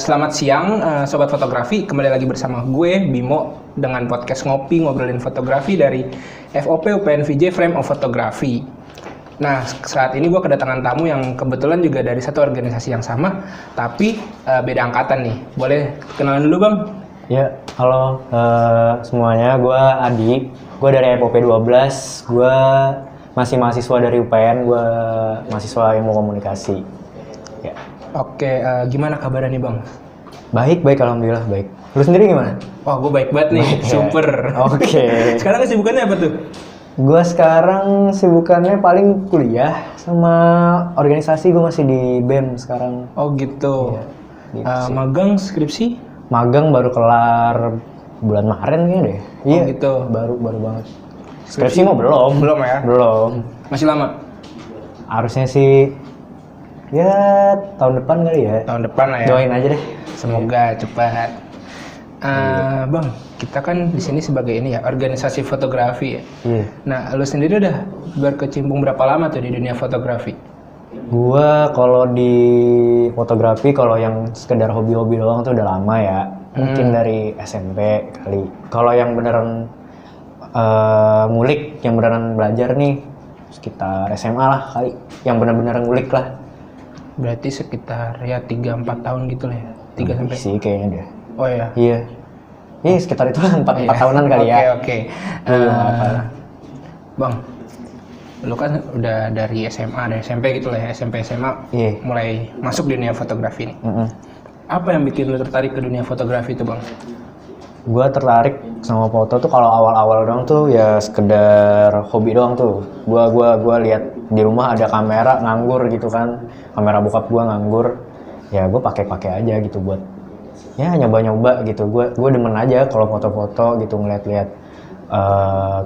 Selamat siang Sobat Fotografi, kembali lagi bersama gue Bimo dengan podcast Ngopi Ngobrolin Fotografi dari FOP UPNVJ Frame of Photography. Nah, saat ini gue kedatangan tamu yang kebetulan juga dari satu organisasi yang sama, tapi beda angkatan nih. Boleh kenalan dulu Bang? Ya, halo semuanya, gue Adi, gue dari FOP 12, gue masih mahasiswa dari UPN, gue mahasiswa ilmu komunikasi. Ya. Oke, gimana kabarnya nih Bang? Baik, alhamdulillah baik. Lu sendiri gimana? Wah, gue baik banget nih, baik, super. Ya? Oke. Sekarang kesibukannya apa tuh? Gue sekarang sibukannya paling kuliah sama organisasi, gue masih di BEM sekarang. Oh gitu. Iya, gitu magang, skripsi? Magang baru kelar bulan Maret kayaknya deh. Oh Iya, gitu. baru banget. Skripsi mah belum. Belum ya? Belum. Masih lama? Harusnya sih ya tahun depan kali ya. Tahun depan lah ya. Doain aja deh. Semoga cepat. Bang, kita kan di sini sebagai ini ya organisasi fotografi ya. Iya. Nah, lu sendiri udah berkecimpung berapa lama tuh di dunia fotografi? Gua kalau di fotografi kalau yang sekedar hobi-hobi doang tuh udah lama ya. Mungkin dari SMP kali. Kalau yang beneran ngulik, yang beneran belajar nih sekitar SMA lah kali. Yang bener-bener ngulik lah. Berarti sekitar ya 3-4 tahun gitu lah ya. 3 sampai sih kayaknya deh. Oh ya. Iya. Iya sekitar itu 4 tahunan kali ya. Oke. Bang, lu kan udah dari SMA, dari SMP gitu lah ya, SMP SMA mulai masuk di dunia fotografi nih. Apa yang bikin lu tertarik ke dunia fotografi itu Bang? Gua tertarik sama foto tuh kalau awal-awal doang tuh ya sekedar hobi doang tuh. Gua lihat di rumah ada kamera nganggur gitu kan. Kamera bokap gua nganggur. Ya gua pakai aja gitu buat ya nyoba-nyoba gitu. Gua demen aja kalau foto-foto gitu ngeliat-liat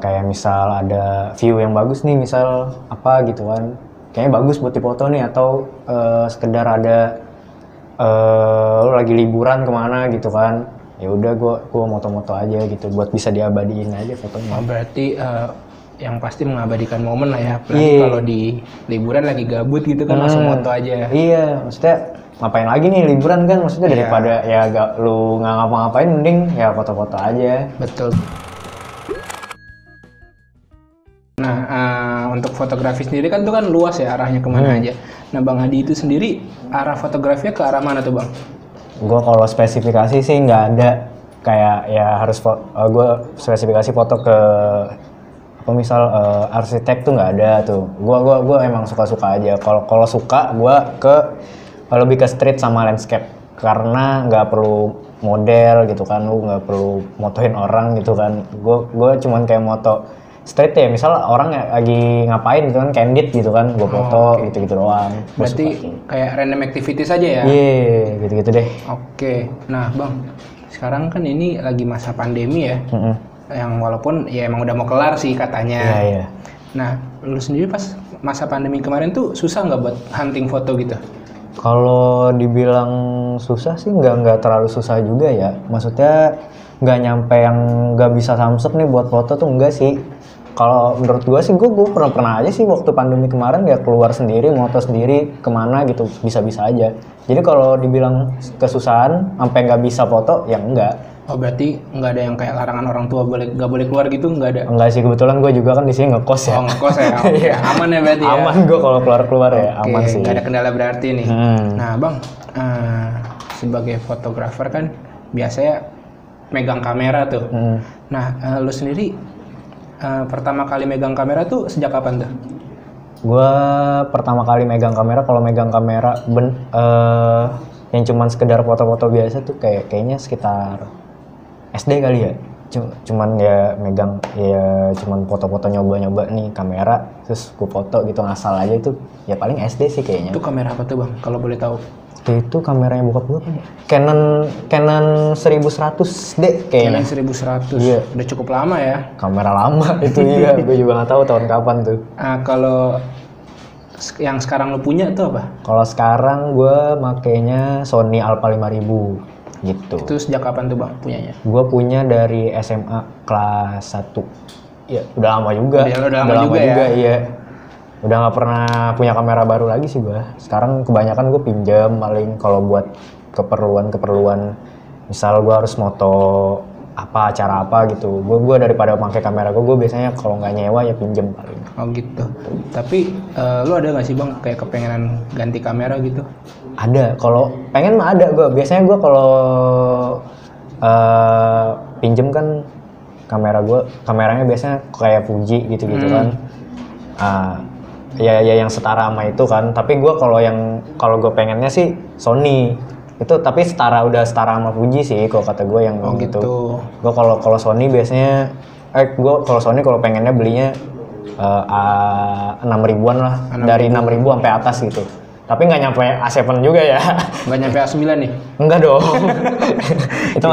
kayak misal ada view yang bagus nih, misal apa gitu kan. Kayaknya bagus buat dipoto nih atau sekedar ada lu lagi liburan kemana gitu kan. Ya udah gua moto-moto aja gitu buat bisa diabadiin aja fotonya. Oh, berarti yang pasti mengabadikan momen lah ya. Apalagi kalau di liburan lagi gabut gitu kan langsung moto aja. Iya, maksudnya ngapain lagi nih liburan kan, maksudnya daripada ya lu nggak ngapa-ngapain mending ya foto-foto aja. Betul. Nah, untuk fotografi sendiri kan itu kan luas ya arahnya kemana aja. Nah, Bang Adi itu sendiri arah fotografinya ke arah mana tuh Bang? Gue kalau spesifikasi sih nggak ada kayak ya harus gue spesifikasi foto ke apa misal arsitek tuh nggak ada tuh. Gue emang suka aja. Kalau suka gue ke lebih ke street sama landscape karena nggak perlu model gitu kan, lu nggak perlu motoin orang gitu kan. Gue cuman kayak moto street ya, misal orang lagi ngapain gitu kan, candid gitu kan, gue foto gitu doang. Berarti kayak random activity saja ya? Iya, gitu deh. Oke, nah Bang, sekarang kan ini lagi masa pandemi ya, yang walaupun ya emang udah mau kelar sih katanya. Iya. Nah, lu sendiri pas masa pandemi kemarin tuh susah nggak buat hunting foto gitu? Kalau dibilang susah sih nggak terlalu susah juga ya. Maksudnya nggak nyampe yang nggak bisa samsek nih buat foto tuh enggak sih. Kalau menurut gue sih gue pernah aja sih waktu pandemi kemarin ya keluar sendiri, moto sendiri kemana gitu bisa-bisa aja. Jadi kalau dibilang kesusahan sampai nggak bisa foto ya enggak. Oh berarti nggak ada yang kayak larangan orang tua nggak boleh keluar gitu, nggak ada? Enggak sih, kebetulan gue juga kan di sini ngekos ya. Oh ngekos ya, okay. Aman ya berarti ya? Aman gue kalau keluar ya, aman sih. Nggak ada kendala berarti nih. Nah Bang, sebagai fotografer kan biasanya megang kamera tuh. Nah lu sendiri pertama kali megang kamera tuh sejak kapan tuh? Gue pertama kali megang kamera, kalau megang kamera yang cuman sekedar foto-foto biasa tuh kayaknya sekitar SD kali ya. Cuman ya megang ya cuman foto-foto nyoba-nyoba nih kamera terus gue foto gitu ngasal aja itu ya paling SD sih kayaknya. Itu kamera apa tuh Bang kalau boleh tahu? Itu kameranya bokap gue apa ya? Canon 1100D kayaknya. Canon 1100. Iya. Udah cukup lama ya. Kamera lama itu iya. Gue juga nggak tahu tahun kapan tuh. Kalau yang sekarang lo punya tuh apa? Kalau sekarang gue makainya Sony Alpha 5000 gitu. Itu sejak kapan tuh Bang punyanya? Gue punya dari SMA kelas 1. Ya udah lama juga. Udah lama juga ya. Iya. Udah nggak pernah punya kamera baru lagi sih gue. Sekarang kebanyakan gue pinjam paling kalau buat keperluan. Misal gue harus moto apa acara apa gitu, gue daripada pakai kamera gue biasanya kalau nggak nyewa ya pinjem paling. Oh gitu. Tapi lu ada nggak sih bang kayak kepengenan ganti kamera gitu? Ada, kalau pengen mah ada. Gue biasanya gue pinjem kan kameranya biasanya kayak Fuji gitu kan. Ya yang setara sama itu kan. Tapi gue kalau gue pengennya sih Sony itu, tapi udah setara sama Fuji sih kalau kata gue yang gitu. Gue kalau Sony biasanya kalau pengennya belinya 6.000-an lah, 6.000. Dari 6.000 sampai atas gitu. Tapi nggak nyampe A7 juga ya. Nggak nyampe A9 nih? Enggak dong. Itu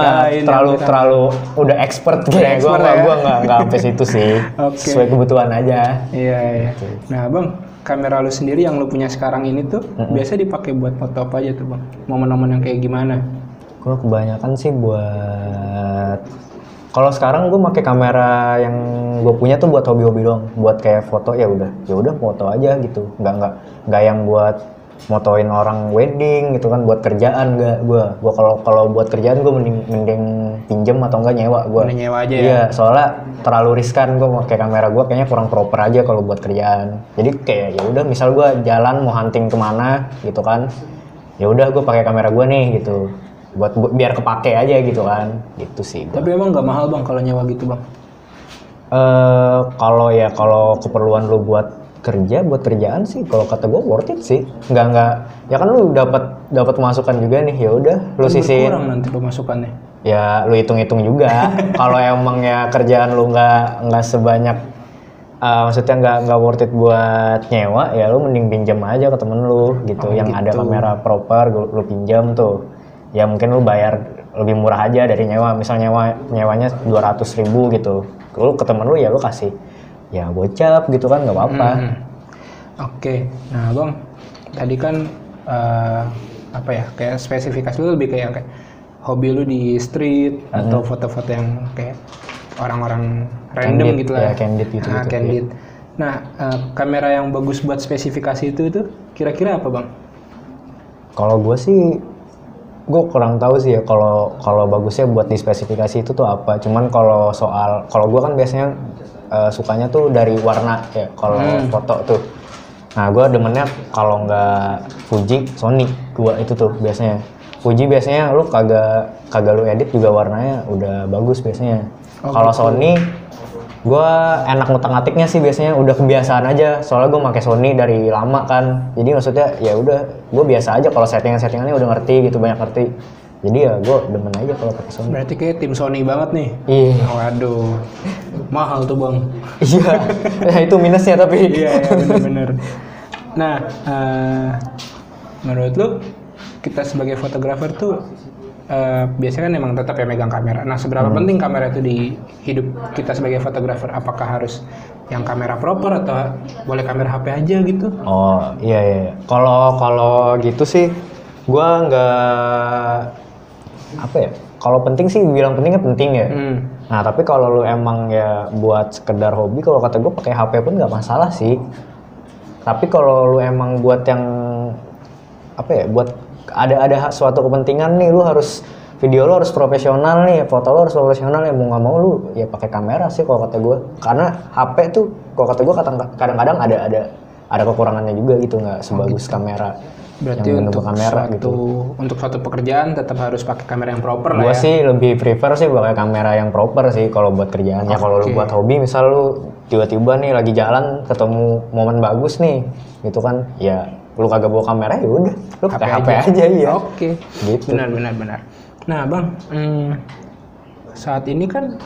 terlalu udah expert kayak gue. Gue nggak sampai situ sih. Okay. Sesuai kebutuhan aja. Iya. Nah bang, kamera lu sendiri yang lu punya sekarang ini tuh biasa dipakai buat foto apa aja tuh bang? Momen-momen yang kayak gimana? Gue kebanyakan sih buat, kalau sekarang gue pakai kamera yang gue punya tuh buat hobi-hobi doang, buat kayak foto ya udah foto aja gitu, nggak yang buat motoin orang wedding gitu kan, buat kerjaan nggak. Gue kalau buat kerjaan gue mending pinjem atau enggak nyewa. Gue nyewa aja ya. Iya, soalnya terlalu riskan gue pakai kamera gue, kayaknya kurang proper aja kalau buat kerjaan. Jadi kayak ya udah, misal gue jalan mau hunting kemana gitu kan, ya udah gue pakai kamera gue nih gitu, buat biar kepake aja gitu kan, gitu sih. Tapi emang nggak mahal bang kalau nyewa gitu bang? Kalau keperluan lu buat kerjaan sih, kalau kata gue worth it sih. Nggak ya kan lu dapat pemasukan juga nih, ya udah lu sisihin. Berkurang nanti pemasukannya. Ya lu hitung-hitung juga. Kalau emang ya kerjaan lu nggak sebanyak, maksudnya nggak worth it buat nyewa, ya lu mending pinjam aja ke temen lu gitu, yang gitu. Ada kamera proper lu pinjam tuh. Ya mungkin lu bayar lebih murah aja dari nyewa. Misal nyewanya 200.000 gitu. Lu ke temen lu ya lu kasih ya gocap gitu kan, nggak apa-apa. Oke. Nah bang, tadi kan kayak spesifikasi lu lebih kayak hobi lu di street atau foto-foto yang kayak orang-orang random candid, gitu lah. Ya, candid gitu. Candid. Ya. Nah, kamera yang bagus buat spesifikasi itu kira-kira apa bang? Kalau gue sih, gue kurang tahu sih ya kalau bagusnya buat di spesifikasi itu tuh apa. Cuman kalau gue kan biasanya sukanya tuh dari warna ya kalau foto tuh. Nah gue demennya kalau nggak Fuji, Sony. Gue itu tuh biasanya. Fuji biasanya lu kagak lu edit juga warnanya udah bagus biasanya. Kalau Sony, gue enak ngutak-ngatiknya sih biasanya, udah kebiasaan aja. Soalnya gue pakai Sony dari lama kan. Jadi maksudnya ya udah, gue biasa aja kalau settingannya udah ngerti gitu, banyak ngerti. Jadi ya gue demen aja kalau pakai Sony. Berarti kayak tim Sony banget nih. Iya. Waduh, mahal tuh bang. Iya, nah itu minusnya tapi. Iya benar-benar. Nah, menurut lu kita sebagai fotografer tuh biasanya kan emang tetap ya megang kamera. Nah, seberapa penting kamera itu di hidup kita sebagai fotografer? Apakah harus yang kamera proper atau boleh kamera HP aja gitu? Oh iya. Kalau gitu sih, gue nggak kalau penting sih bilang pentingnya penting ya. Nah tapi kalau lu emang ya buat sekedar hobi, kalau kata gue pakai HP pun nggak masalah sih. Tapi kalau lu emang buat yang buat ada suatu kepentingan nih, lu harus video lu harus profesional nih, foto lu harus profesional ya, mau nggak mau lu ya pakai kamera sih kalau kata gue. Karena HP tuh kalau kata gue kadang-kadang ada kekurangannya juga gitu, nggak sebagus kamera. Berarti untuk kamera gitu. Untuk suatu pekerjaan tetap harus pakai kamera yang proper lah ya. Gue sih lebih prefer sih pakai kamera yang proper sih kalau buat kerjaan. Ya kalau lu buat hobi, misal lu tiba-tiba nih lagi jalan ketemu momen bagus nih, gitu kan, ya lu kagak bawa kamera ya udah, lu pakai HP aja ya. Oke. Gitu. Benar. Nah bang, saat ini kan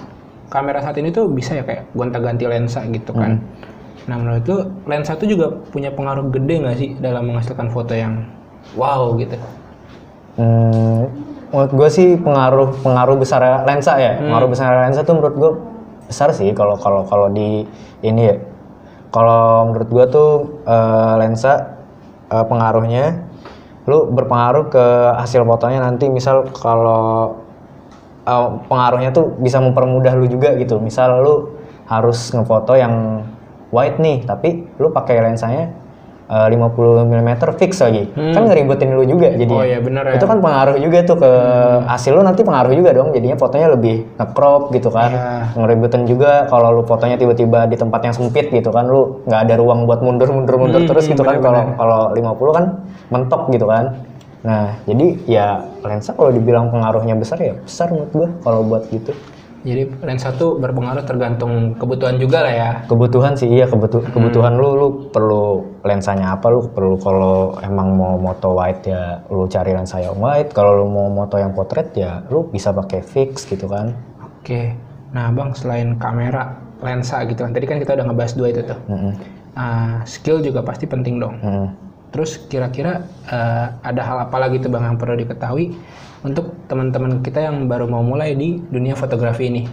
kamera saat ini tuh bisa ya kayak gonta-ganti lensa gitu kan. Nah menurut lu lensa itu juga punya pengaruh gede nggak sih dalam menghasilkan foto yang wow gitu? Menurut gue sih pengaruh besar lensa ya. Pengaruh besar lensa tuh menurut gue besar sih kalau di ini ya. Kalau menurut gue tuh lensa pengaruhnya, lu berpengaruh ke hasil fotonya nanti. Misal kalau pengaruhnya tuh bisa mempermudah lu juga gitu. Misal lu harus ngefoto yang wide nih, tapi lu pakai lensanya 50 mm fix lagi. Kan ngeribetin lu juga jadi. Oh iya benar ya. Itu kan pengaruh juga tuh ke hasil lu, nanti pengaruh juga dong. Jadinya fotonya lebih nge-crop gitu kan. Iya. Ngeribetin juga kalau lu fotonya tiba-tiba di tempat yang sempit gitu kan, lu nggak ada ruang buat mundur terus gitu kan. Kalau 50 kan mentok gitu kan. Nah, jadi ya lensa kalau dibilang pengaruhnya besar ya besar menurut gua kalau buat gitu. Jadi lensa tuh berpengaruh tergantung kebutuhan juga lah ya. Kebutuhan sih iya, kebutuhan lu perlu lensanya apa, lu perlu kalau emang mau moto wide ya lu cari lensa yang wide, kalau lu mau moto yang portrait ya lu bisa pakai fix gitu kan. Oke. Nah, Bang, selain kamera, lensa gitu kan. Tadi kan kita udah ngebahas dua itu tuh. Skill juga pasti penting dong. Terus kira-kira ada hal apa lagi tuh Bang yang perlu diketahui untuk teman-teman kita yang baru mau mulai di dunia fotografi ini?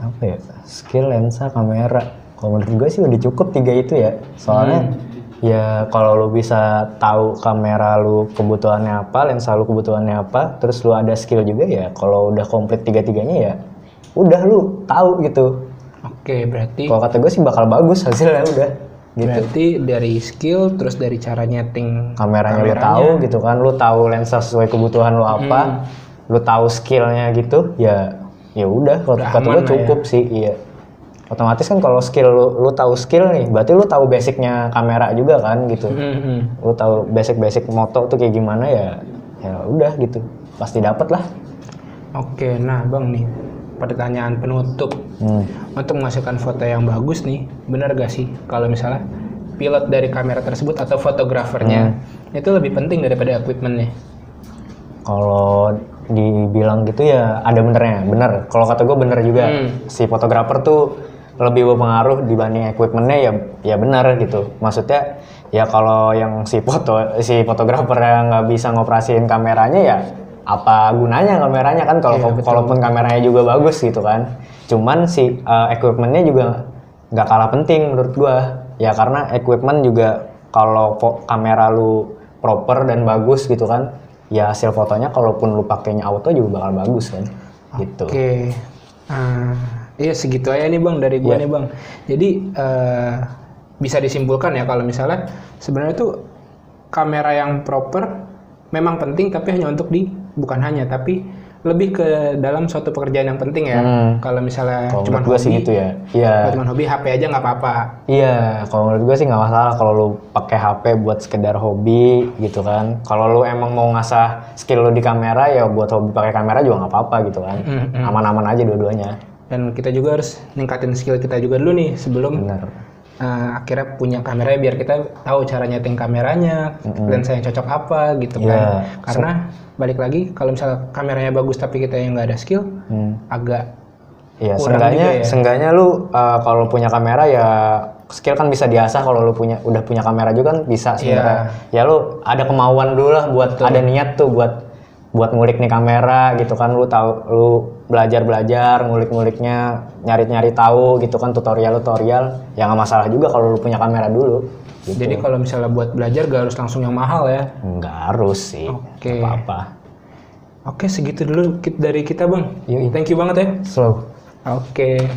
Apa ya? Skill, lensa, kamera. Kalau menurut gue sih udah cukup 3 itu ya. Soalnya ya kalau lu bisa tahu kamera lu kebutuhannya apa, lensa lu kebutuhannya apa, terus lu ada skill juga ya. Kalau udah komplit 3-3-nya ya udah lu tahu gitu. Oke, berarti Kalau kata gue sih bakal bagus hasilnya udah. Gitu. berarti dari skill, terus dari cara nyeting Kameranya lu tahu gitu kan, lu tahu lensa sesuai kebutuhan lu apa, lu tahu skillnya gitu, ya udah. Kalau kata gue cukup sih, iya. Otomatis kan kalau skill lu tahu skill nih, berarti lu tahu basicnya kamera juga kan gitu. Lu tahu basic moto tuh kayak gimana ya udah gitu, pasti dapet lah. Oke, nah Bang nih, pertanyaan penutup. Untuk menghasilkan foto yang bagus nih, benar gak sih kalau misalnya pilot dari kamera tersebut atau fotografernya itu lebih penting daripada equipmentnya? Kalau dibilang gitu ya ada benernya, bener. Kalau kata gue bener juga. Si fotografer tuh lebih berpengaruh dibanding equipmentnya ya benar gitu. Maksudnya ya kalau yang si fotografer yang nggak bisa ngoperasiin kameranya ya apa gunanya kameranya kan kalaupun kameranya juga bagus gitu kan. Cuman si equipmentnya juga nggak kalah penting menurut gua ya, karena equipment juga kalau kamera lu proper dan bagus gitu kan ya hasil fotonya kalaupun lu pakainya auto juga bakal bagus kan gitu. Oke. Iya segitu aja nih Bang dari gua nih Bang. Jadi bisa disimpulkan ya kalau misalnya sebenarnya tuh kamera yang proper memang penting, tapi hanya untuk bukan hanya tapi lebih ke dalam suatu pekerjaan yang penting ya. Kalau misalnya cuma hobi sih gitu ya. Iya. Cuma hobi HP aja nggak apa-apa. Iya, kalau menurut gue sih nggak masalah kalau lu pakai HP buat sekedar hobi gitu kan. Kalau lu emang mau ngasah skill lu di kamera ya buat hobi pakai kamera juga nggak apa-apa gitu kan. Aman-aman aja dua-duanya. Dan kita juga harus ningkatin skill kita juga dulu nih sebelum akhirnya punya kamera biar kita tahu cara nyeting kameranya, lensa yang cocok apa gitu kan. Karena balik lagi kalau misalnya kameranya bagus tapi kita yang nggak ada skill, agak seenggaknya lu kalau punya kamera ya skill kan bisa diasah. Kalau lu udah punya kamera juga kan bisa sebenarnya. Ya lu ada kemauan dulu lah buat ada niat tuh buat ngulik nih kamera gitu kan. Lu tahu, lu belajar ngulik-nguliknya, nyari tahu gitu kan, tutorial ya nggak masalah juga kalau lu punya kamera dulu gitu. Jadi kalau misalnya buat belajar gak harus langsung yang mahal ya? Nggak harus sih. Apa-apa. Oke, segitu dulu dari kita Bang. Thank you banget ya. Slow. Oke.